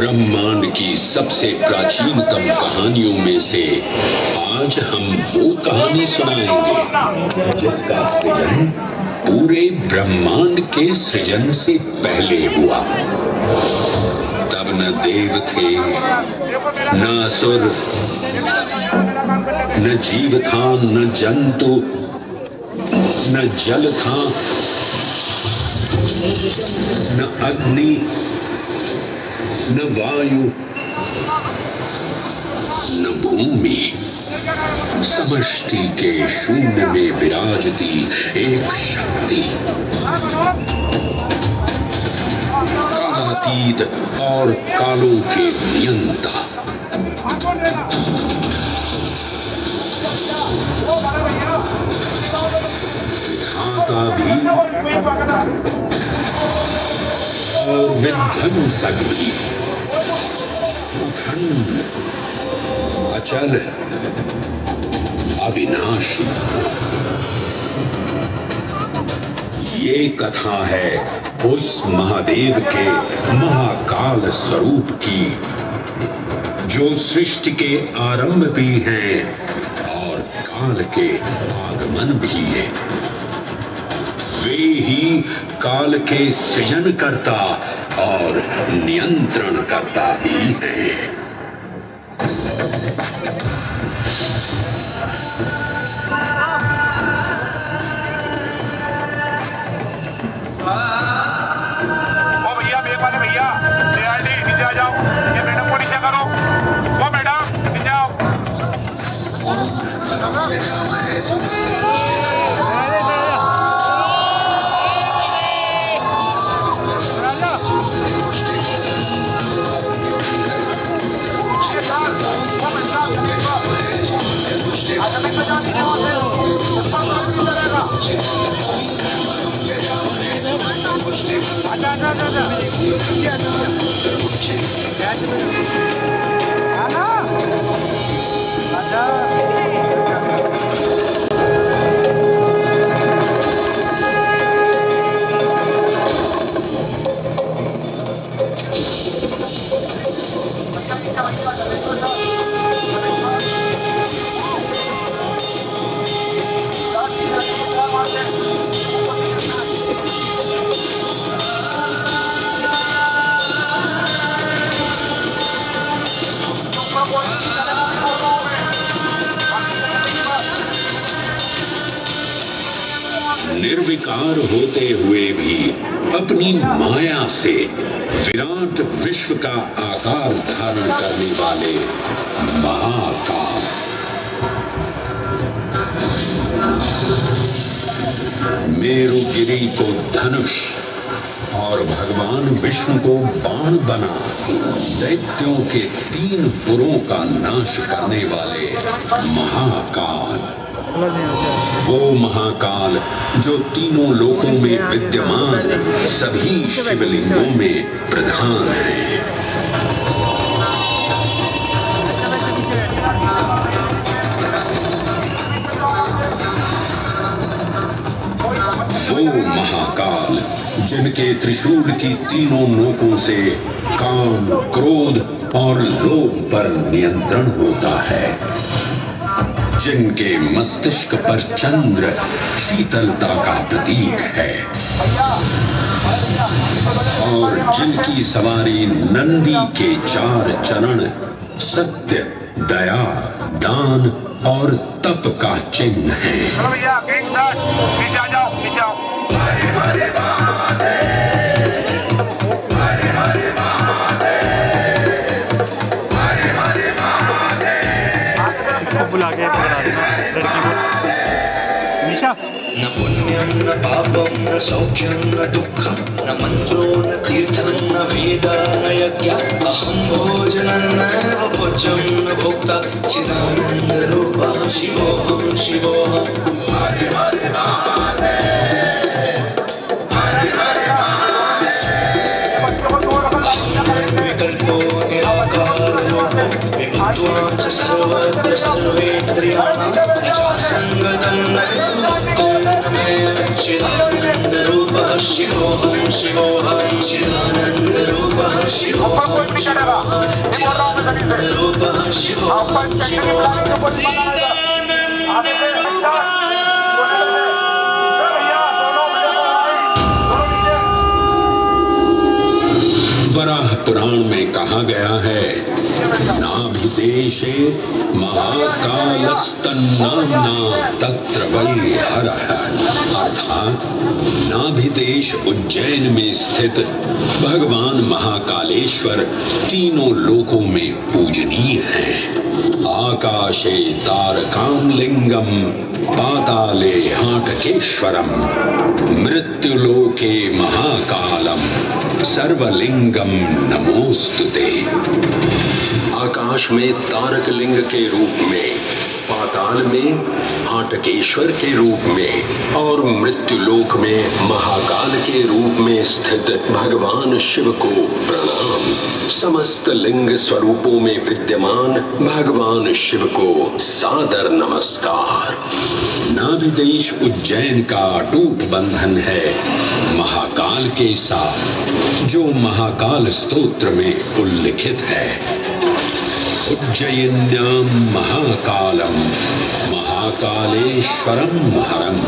ब्रह्मांड की सबसे प्राचीनतम कहानियों में से आज हम वो कहानी सुनाएंगे जिसका सृजन पूरे ब्रह्मांड के सृजन से पहले हुआ। तब न देव थे, न असुर, न जीव था, न जंतु, न जल था, न अग्नि, न वायु, न भूमि। समष्टि के शून्य में विराजती एक शक्ति, कालातीत और कालों के नियंता। विधाता भी और विध्वंसक भी, अखंड, अचल, अविनाशी। ये कथा है उस महादेव के महाकाल स्वरूप की, जो सृष्टि के आरंभ भी हैं और काल के आगमन भी है। वे ही काल के सृजन करता और नियंत्रण करता भी है। निर्विकार होते हुए भी अपनी माया से विराट विश्व का आकार धारण करने वाले महाकाल, मेरुगिरी को धनुष और भगवान विष्णु को बाण बना दैत्यों के 3 पुरों का नाश करने वाले महाकाल। वो महाकाल जो तीनों लोकों में विद्यमान सभी शिवलिंगों में प्रधान है। वो महाकाल जिनके त्रिशूल की तीनों नोकों से काम, क्रोध और लोभ पर नियंत्रण होता है, जिनके मस्तिष्क पर चंद्र शीतलता का प्रतीक है और जिनकी सवारी नंदी के 4 चरण सत्य, दया, दान और तप का चिन्ह है। बुला के बता देना लड़की को। निशा न पुण्यं न पापं न सौख्यं न दुःखं न मंत्रो न तीर्थं न वेद न यज्ञ अहं भोजनं नैव भोज्यं न भोक्ता चिदानन्दरूपः शिवोऽहं शिवोऽहं। हरे हरे महादेव, हरे हरे महादेव। विकल्पो निराकारो विभक्त्वां च सर्वत्र सर्वेन्द्रियाणां न चासंगतं नैव चिदानन्द चिदानन्दरूपः शिवोऽहं शिवोऽहं चिदानन्दरूपः शिवोऽहं शिवोऽहं चिदानन्दरूपः शिवोऽहं शिवोऽहं वराह पुराण में कहा गया है, नाभिदेशे महाकालस्तन्नाम्ना तत्र वै हरः, अर्थात नाभिदेश उज्जैन में स्थित भगवान महाकालेश्वर तीनों लोकों में पूजनीय हैं। आकाशे तारकां लिंगम पाताले हाटकेश्वरम मृत्युलोके महाकालम सर्वलिंगम नमोस्तुते। आकाश में तारक लिंग के रूप में, पाताल में हाटकेश्वर के रूप में और मृत्युलोक में महाकाल के रूप में स्थित भगवान शिव को प्रणाम। समस्त लिंग स्वरूपों में विद्यमान भगवान शिव को सादर नमस्कार। नाभिदेश उज्जैन का अटूट बंधन है महाकाल के साथ, जो महाकाल स्तोत्र में उल्लिखित है। उज्जयिन्यां महाकालम महाकालेश्वरम हरम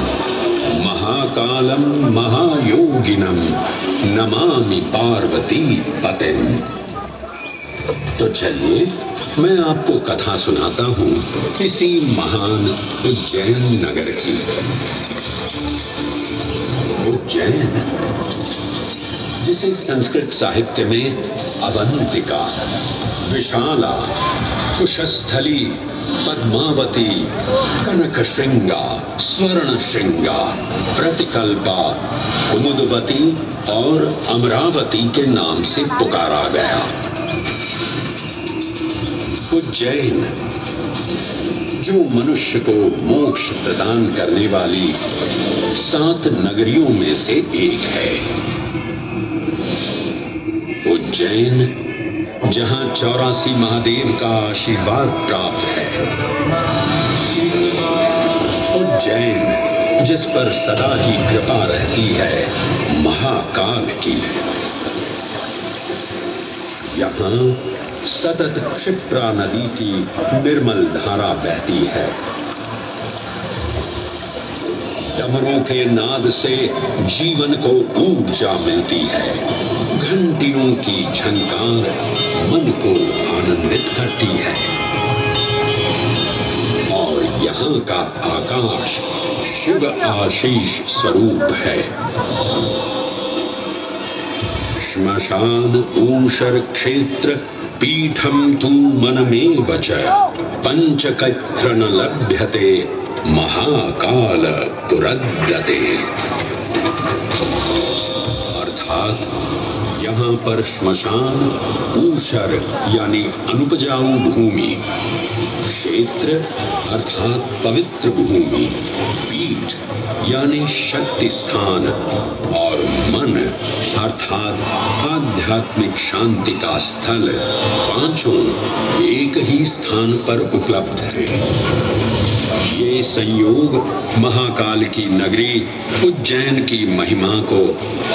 महाकालम महायोगिनम नमामि पार्वती पतिं। तो चलिए मैं आपको कथा सुनाता हूँ इसी महान उज्जैन नगर की। उज्जैन, जिसे संस्कृत साहित्य में अवंतिका, विशाला, कुशस्थली, पद्मावती, कनकशृंगा, स्वर्णशृंगा, प्रतिकल्पा, कुमुदवती और अमरावती के नाम से पुकारा गया। उज्जैन, जो मनुष्य को मोक्ष प्रदान करने वाली 7 नगरियों में से एक है। उज्जैन, जहां 84 महादेव का आशीर्वाद प्राप्त है। उज्जैन, जिस पर सदा ही कृपा रहती है महाकाल की। यहाँ सतत क्षिप्रा नदी की निर्मल धारा बहती है। डमरों के नाद से जीवन को ऊर्जा मिलती है। घंटियों की झनकार मन को आनंदित करती है। और यहाँ का आकाश शिव आशीष स्वरूप है। श्मशान ऊषर क्षेत्र पीठम तू मनमेव च पंचकत्र न लभ्यते महाकाल पुरद्दते। अर्थात यहाँ पर श्मशान, ऊषर यानी अनुपजाऊ भूमि, क्षेत्र अर्थात पवित्र भूमि, पीठ यानी शक्ति स्थान और मन अर्थात आध्यात्मिक शांति का स्थल, पांचों एक ही स्थान पर उपलब्ध है। ये संयोग महाकाल की नगरी उज्जैन की महिमा को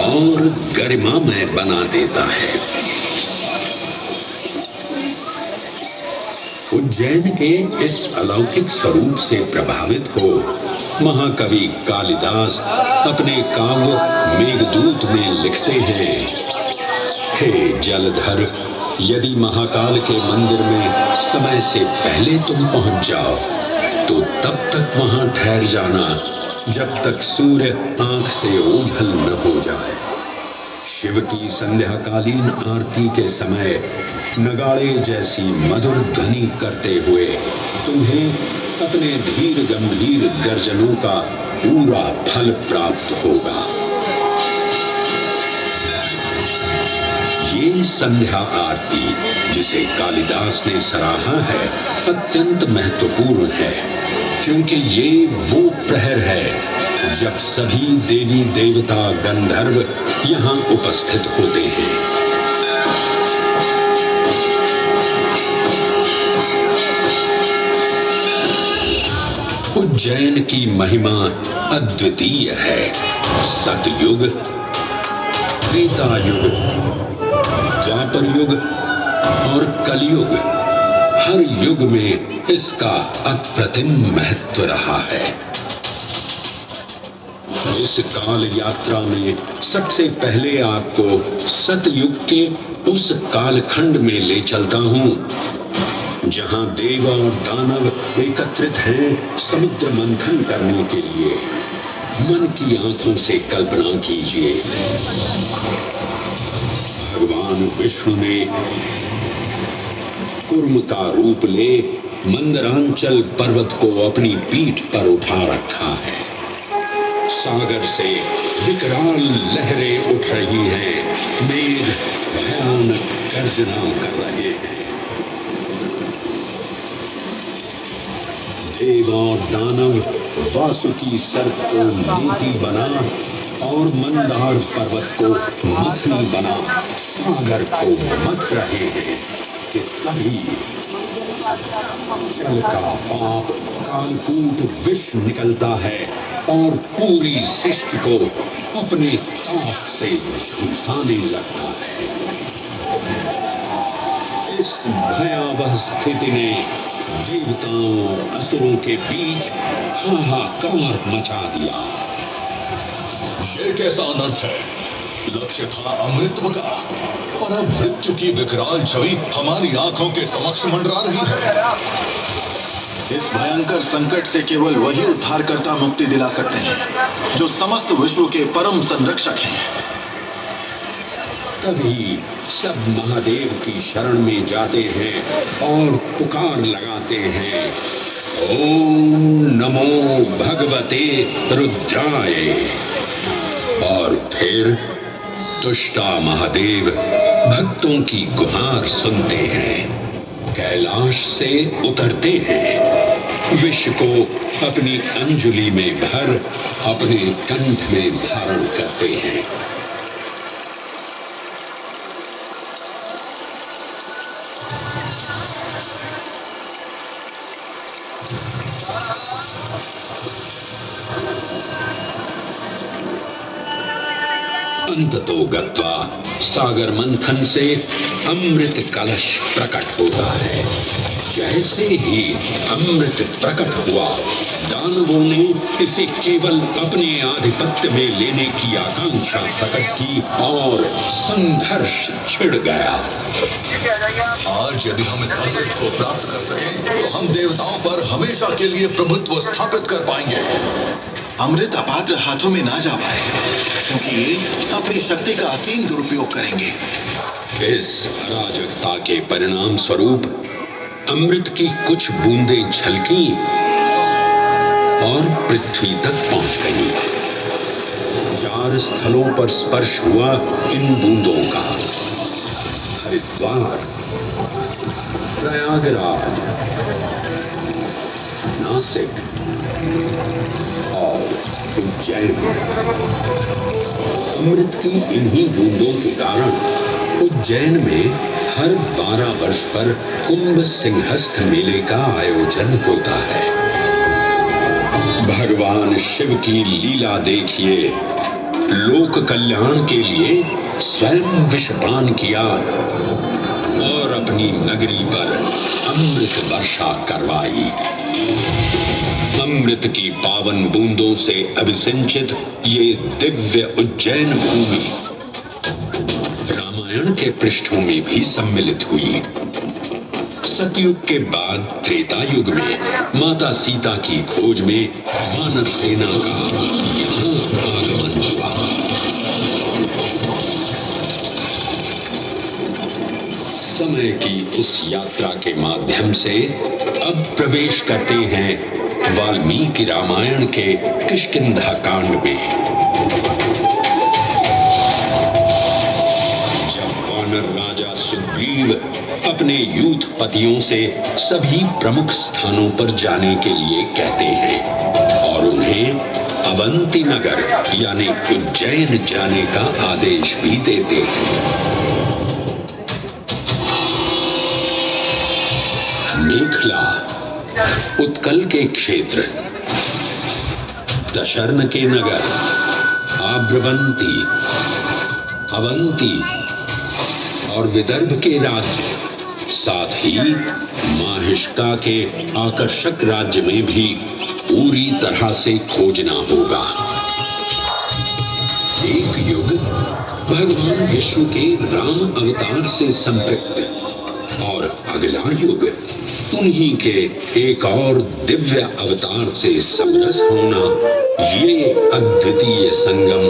और गरिमामय बना देता है। उज्जैन के इस अलौकिक स्वरूप से प्रभावित हो महाकवि कालिदास अपने काव्य मेघदूत में लिखते हैं, हे जलधर, यदि महाकाल के मंदिर में समय से पहले तुम पहुंच जाओ तो तब तक वहां ठहर जाना जब तक सूर्य आंख से ओझल न हो जाए। शिव की संध्याकालीन आरती के समय नगाड़े जैसी मधुर ध्वनि करते हुए तुम्हें अपने धीर गंभीर गर्जनों का पूरा फल प्राप्त होगा। ये संध्या आरती जिसे कालिदास ने सराहा है अत्यंत महत्वपूर्ण है, क्योंकि ये वो प्रहर है जब सभी देवी देवता गंधर्व यहाँ उपस्थित होते हैं। उज्जैन की महिमा अद्वितीय है। सतयुग, त्रेता युग, द्वापर युग और कलयुग, हर युग में इसका अप्रतिम महत्व रहा है। इस काल यात्रा में सबसे पहले आपको सतयुग के उस कालखंड में ले चलता हूं जहां देव और दानव एकत्रित हैं समुद्र मंथन करने के लिए। मन की आंखों से कल्पना कीजिए, भगवान विष्णु ने कुर्म का रूप ले मंदरांचल पर्वत को अपनी पीठ पर उठा रखा है। सागर से विकराल लहरें उठ रही हैं, मेघ भयानक गर्जना कर रहे हैं। देव और दानव वासुकी सर्प को नीति बना और मंदार पर्वत को मथनी बना सागर को मथ रहे हैं कि तभी जल का पाप कालकूट विष निकलता है और पूरी सृष्टि को अपने ताप से झुलसाने लगता है। इस भयावह स्थिति ने देवताओं और असुरों के बीच हाहाकार मचा दिया। ये कैसा अनर्थ है? लक्ष्य था अमृतत्व का, पर अब मृत्यु की विकराल छवि हमारी आंखों के समक्ष मंडरा रही है। इस भयंकर संकट से केवल वही उद्धारकर्ता मुक्ति दिला सकते हैं जो समस्त विश्व के परम संरक्षक हैं। तभी सब महादेव की शरण में जाते हैं और पुकार लगाते हैं, ओम नमो भगवते रुद्राय। और फिर तुष्टा महादेव भक्तों की गुहार सुनते हैं, कैलाश से उतरते हैं, विष को अपनी अंजुलि में भर अपने कंठ में धारण करते हैं। अंततो गत्वा सागर मंथन से अमृत कलश प्रकट होता है। जैसे ही अमृत प्रकट हुआ, दानवों ने इसे केवल अपने आधिपत्य में लेने की आकांक्षा प्रकट की और संघर्ष छिड़ गया। आज यदि हम इस अमृत को प्राप्त कर सकें, तो हम देवताओं पर हमेशा के लिए प्रभुत्व स्थापित कर पाएंगे। अमृत अपात्र हाथों में ना जा पाए, क्योंकि ये अपनी शक्ति का असीम दुरुपयोग करेंगे। इस अराजकता के परिणाम स्वरूप अमृत की कुछ बूंदें छलकी और पृथ्वी तक पहुंच गई। 4 स्थलों पर स्पर्श हुआ इन बूंदों का, हरिद्वार, प्रयागराज, नासिक और उज्जैन। अमृत की इन्हीं बूंदों के कारण उज्जैन में हर 12 वर्ष पर कुंभ सिंहस्थ मेले का आयोजन होता है। भगवान शिव की लीला देखिए, लोक कल्याण के लिए स्वयं विषपान किया और अपनी नगरी पर अमृत वर्षा करवाई। अमृत की पावन बूंदों से अभिसिंचित ये दिव्य उज्जैन भूमि रामायण के पृष्ठों में भी सम्मिलित हुई। सतयुग के बाद त्रेता युग में माता सीता की खोज में वानर सेना का यहाँ आगमन हुआ। समय की इस यात्रा के माध्यम से अब प्रवेश करते हैं वाल्मीकि रामायण के किष्किंधा कांड में। जब वानर राजा सुग्रीव अपने यूथपतियों से सभी प्रमुख स्थानों पर जाने के लिए कहते हैं और उन्हें अवंती नगर यानी उज्जैन जाने का आदेश भी देते हैं। मेखला उत्कल के क्षेत्र, दशरन के नगर आभ्रवंती, अवंती और विदर्भ के राज्य, साथ ही माहिष्का के आकर्षक राज्य में भी पूरी तरह से खोजना होगा। एक युग भगवान विष्णु के राम अवतार से संपृक्त और अगला युग उन्हीं के एक और दिव्य अवतार से समरस होना, ये अद्वितीय संगम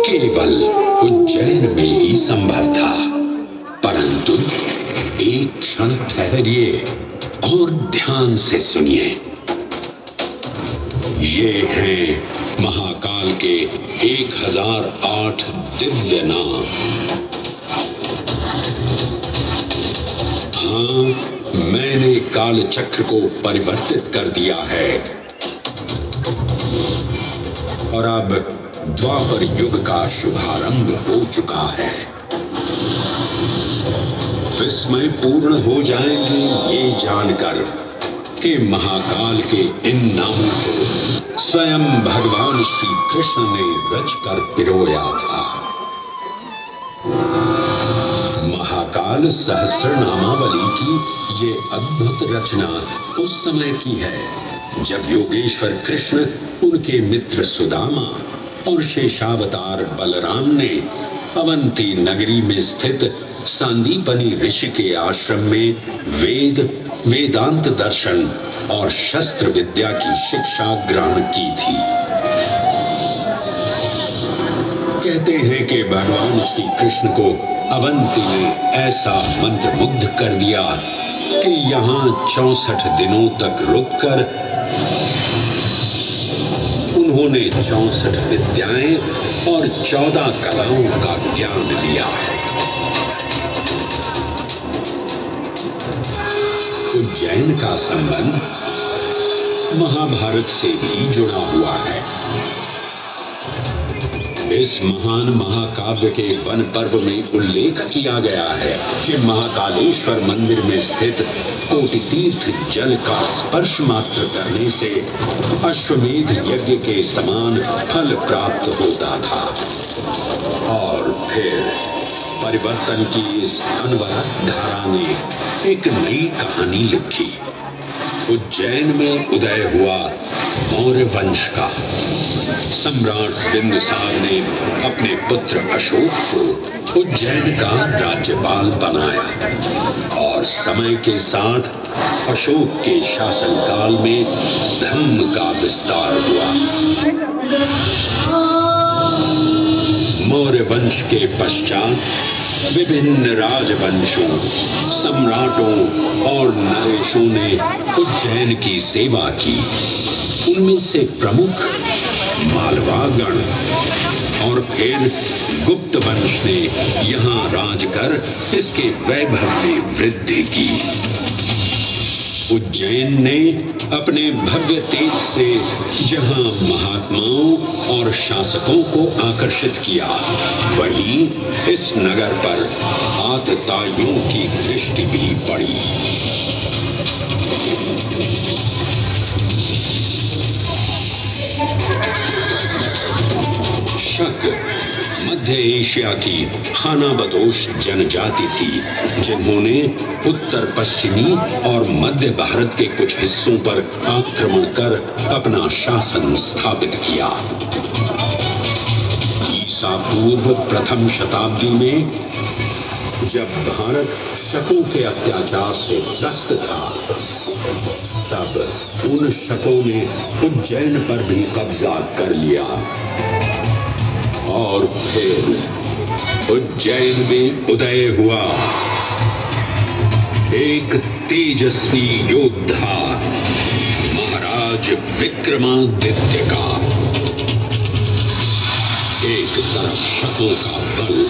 केवल उज्जैन में ही संभव था। परंतु एक क्षण ठहरिए और ध्यान से सुनिए। ये हैं महाकाल के 1008 दिव्य नाम। हाँ, मैंने काल चक्र को परिवर्तित कर दिया है और अब द्वापर युग का शुभारंभ हो चुका है। विस्मय पूर्ण हो जाएंगे ये जानकर कि महाकाल के इन नामों को स्वयं भगवान श्री कृष्ण ने रचकर पिरोया था। महाकाल सहस्रनामावली की ये अद्भुत रचना उस समय की है जब योगेश्वर कृष्ण, उनके मित्र सुदामा और शेषावतार बलराम ने अवंती नगरी में स्थित सांदीपनी ऋषि के आश्रम में वेदांत दर्शन और शस्त्र विद्या की शिक्षा ग्रहण की थी। कहते हैं कि भगवान श्री कृष्ण को अवंती ने ऐसा मंत्र मुग्ध कर दिया कि यहाँ 64 दिनों तक रुककर उन्होंने 64 विद्याएं और 14 कलाओं का ज्ञान लिया। उज्जैन का संबंध महाभारत से भी जुड़ा हुआ है। इस महान महाकाव्य के वन पर्व में उल्लेख किया गया है कि महाकालेश्वर मंदिर में स्थित कोटि तीर्थ जल का स्पर्श मात्र करने से अश्वमेध यज्ञ के समान फल प्राप्त होता था। और फिर परिवर्तन की इस अनवरत धारा ने एक नई कहानी लिखी। उज्जैन में उदय हुआ मौर्य वंश का। सम्राट बिंदुसार ने अपने पुत्र अशोक को उज्जैन का राज्यपाल बनाया और समय के साथ अशोक के शासनकाल में धर्म का विस्तार हुआ। मौर्य वंश के पश्चात विभिन्न राजवंशों, सम्राटों और नरेशों ने उज्जैन की सेवा की। उनमें से प्रमुख मालवागण और फिर गुप्त वंश ने यहाँ राज कर इसके वैभव में वृद्धि की। उज्जैन ने अपने भव्य तेज से जहां महात्माओं और शासकों को आकर्षित किया, वहीं इस नगर पर आतताइयों की दृष्टि भी पड़ी। शक मध्य एशिया की खानाबदोश जनजाति थी जिन्होंने उत्तर पश्चिमी और मध्य भारत के कुछ हिस्सों पर आक्रमण कर अपना शासन स्थापित किया। ईसा पूर्व प्रथम शताब्दी में जब भारत शकों के अत्याचार से त्रस्त था, तब उन शकों ने उज्जैन पर भी कब्जा कर लिया और फिर उज्जैन में उदय हुआ एक तेजस्वी योद्धा, महाराज विक्रमादित्य का। एक तरफ शकों का बल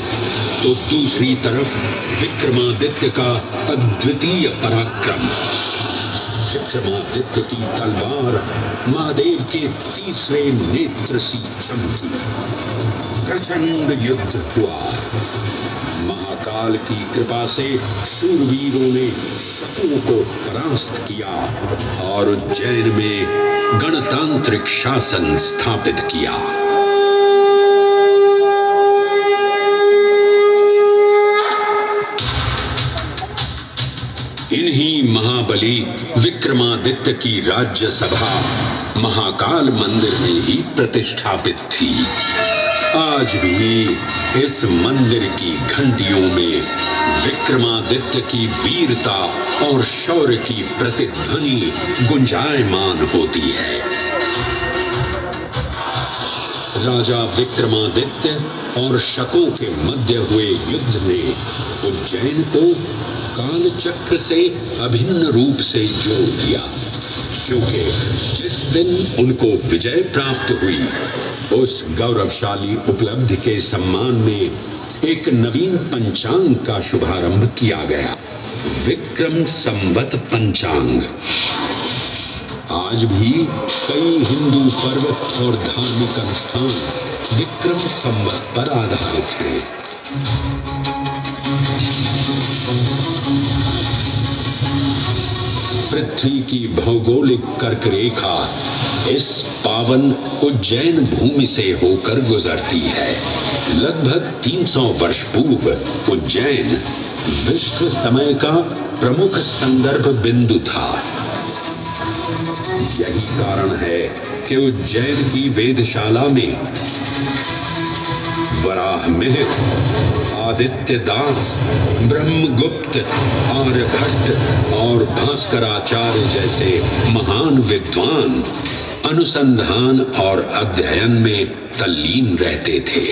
तो दूसरी तरफ विक्रमादित्य का अद्वितीय पराक्रम। विक्रमादित्य की तलवार महादेव के तीसरे नेत्र सी चमकी। प्रचंड युद्ध हुआ। महाकाल की कृपा से शूरवीरों ने शकों को परास्त किया और उज्जैन में गणतांत्रिक शासन स्थापित किया। विक्रमादित्य की राज्यसभा महाकाल मंदिर में ही प्रतिष्ठापित थी। आज भी इस मंदिर की घंटियों में विक्रमादित्य की वीरता और शौर्य की प्रतिध्वनि गुंजायमान होती है। राजा विक्रमादित्य और शकों के मध्य हुए युद्ध ने उज्जैन को कालचक्र से अभिन्न रूप से जोड़ दिया, क्योंकि जिस दिन उनको विजय प्राप्त हुई उस गौरवशाली उपलब्धि के सम्मान में एक नवीन पंचांग का शुभारंभ किया गया, विक्रम संवत पंचांग। आज भी कई हिंदू पर्व और धार्मिक अनुष्ठान विक्रम संवत पर आधारित हैं। पृथ्वी की भौगोलिक कर्क रेखा इस पावन उज्जैन भूमि से होकर गुजरती है। लगभग 300 वर्ष पूर्व उज्जैन विश्व समय का प्रमुख संदर्भ बिंदु था। यही कारण है कि उज्जैन की वेधशाला में वराहमिहिर, आदित्य दास, ब्रह्मगुप्त, आर्यभट्ट और भास्कराचार्य जैसे महान विद्वान अनुसंधान और अध्ययन में तल्लीन रहते थे।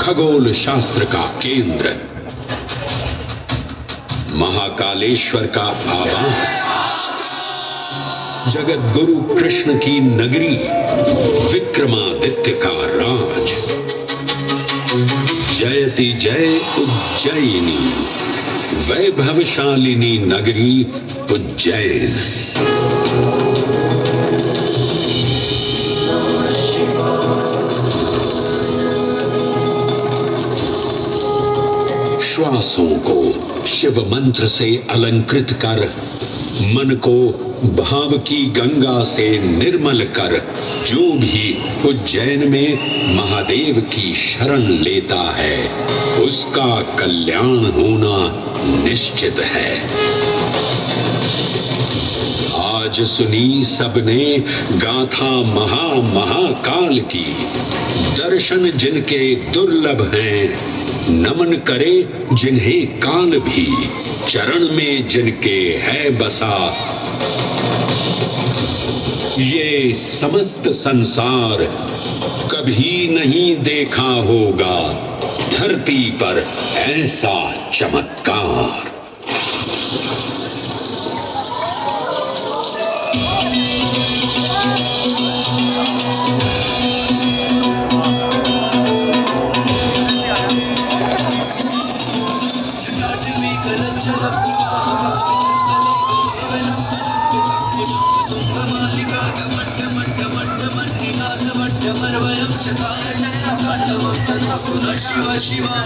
खगोल शास्त्र का केंद्र, महाकालेश्वर का आवास, जगत गुरु कृष्ण की नगरी, विक्रमादित्य का राज। जयति जय उज्जैनी, वैभवशालिनी नगरी उज्जैन। श्वासों को शिव मंत्र से अलंकृत कर, मन को भाव की गंगा से निर्मल कर, जो भी उज्जैन में महादेव की शरण लेता है उसका कल्याण होना निश्चित है। आज सुनी सबने गाथा महाकाल की, दर्शन जिनके दुर्लभ हैं, नमन करे जिन्हें काल भी, चरण में जिनके है बसा। ये समस्त संसार कभी नहीं देखा होगा धरती पर ऐसा चमत्कार। शिवा शिवा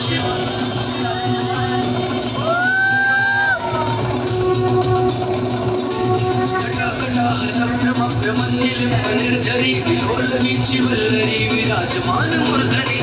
निर्झरी विलोलवीची वल्लरी विराजमान मूर्धनी